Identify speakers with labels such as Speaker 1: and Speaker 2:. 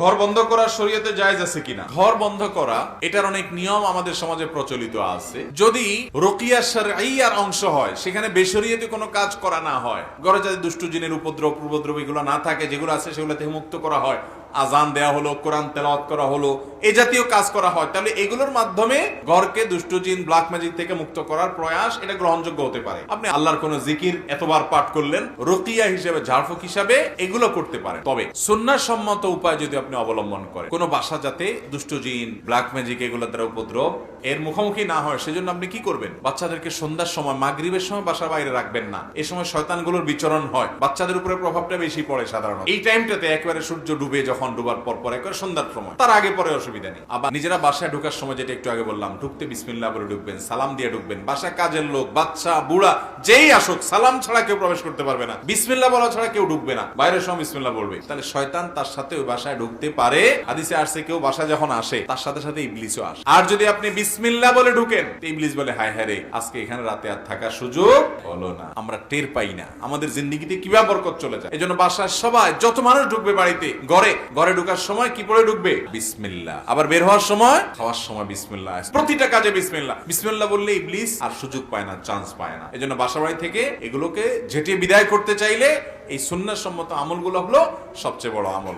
Speaker 1: ঘর বন্ধ করা শরীয়তে জায়েজ আছে কিনা? ঘর বন্ধ করা এটার অনেক নিয়ম আমাদের সমাজে প্রচলিত আছে। যদি রুকিয়া শারঈয়ার অংশ হয়, সেখানে বেশরিয়তে কোনো কাজ করা না হয়, ঘরে যাতে দুষ্টু জিনের উপদ্রব এগুলো না থাকে, যেগুলো আছে সেগুলো থেকে মুক্ত করা হয়, আজান দেয়া হলো, কোরআন তেলাওয়াত করা হলো, এই জাতীয় কাজ করা হয়, তাহলে এগুলোর মাধ্যমে ঘরকে দুষ্টু জিন ব্ল্যাক ম্যাজিক থেকে মুক্ত করার প্রয়াস এটা গ্রহণযোগ্য হতে পারে। আপনি আল্লাহর কোন জিকির এতবার পাঠ করলেন, রুকিয়া হিসেবে, ঝাড়ফুঁক হিসাবে এগুলো করতে পারেন। তবে সুন্নাহ সম্মত উপায় যদি আপনি অবলম্বন করেন, কোন বাসা যাতে দুষ্টু জিন ব্ল্যাক ম্যাজিক এগুলো দ্বারা উপদ্রব এর মুখোমুখি না হয়, সেজন্য আপনি কি করবেন? বাচ্চাদেরকে সন্ধ্যার সময়, মাগরিবের সময় বাসার বাইরে রাখবেন না। এই সময় শয়তানগুলোর বিচরণ হয়, বাচ্চাদের উপরে প্রভাবটা বেশি পড়ে সাধারণত। এই টাইমটাতে একেবারে সূর্য ডুবে, যখন ডুবার পর একবার সন্ধ্যার সময়, তার আগে পরে অসুবিধা নেই। আবার নিজেরা বাসায় ঢোকার সময়, যেটা একটু আগে বললাম, ঢুকতে বিসমিল্লাহ বলে ঢুকবেন, সালাম দিয়ে ঢুকবেন। বাসায় কাজের লোক, বাচ্চা, বুড়া যেই আসুক, সালাম ছাড়া কেউ প্রবেশ করতে পারবে না, বিসমিল্লাহ বলা ছাড়া কেউ ঢুকবে না। বাইরের সময় বিসমিল্লাহ বলবে, তাহলে শয়তান তার সাথে ওই বাসায় ঢুকতে পারে। হাদিসে আসছে, কেউ বাসায় যখন আসে তার সাথে সাথে ইবলিসও আসে। আর যদি আপনি বিসমিল্লাহ বলে ঢুকেন, ইবলিস বলে, হায় হায় রে, আজকে এখানে রাতে আর থাকার সুযোগ হলো না। আমরা টের পাই না আমাদের জিন্দেগিতে কিভাবে বরকত চলে যায়। এজন্য বাসায় সবাই, যত মানুষ ঢুকবে বাড়িতে, ঘরে ঢোকার সময় কি পড়ে ঢুকবে? বিসমিল্লাহ। আবার বের হওয়ার সময়, খাওয়ার সময় বিসমিল্লাহ। প্রতিটা কাজে বিসমিল্লাহ। বিসমিল্লাহ বললে ইবলিস আর সুযোগ পায় না, চান্স পায় না। এজন্য বাসা বাড়ি থেকে এগুলোকে ঝেঁটিয়ে বিদায় করতে চাইলে এই সুন্নাহ সম্মত আমলগুলো হলো সবচেয়ে বড় আমল।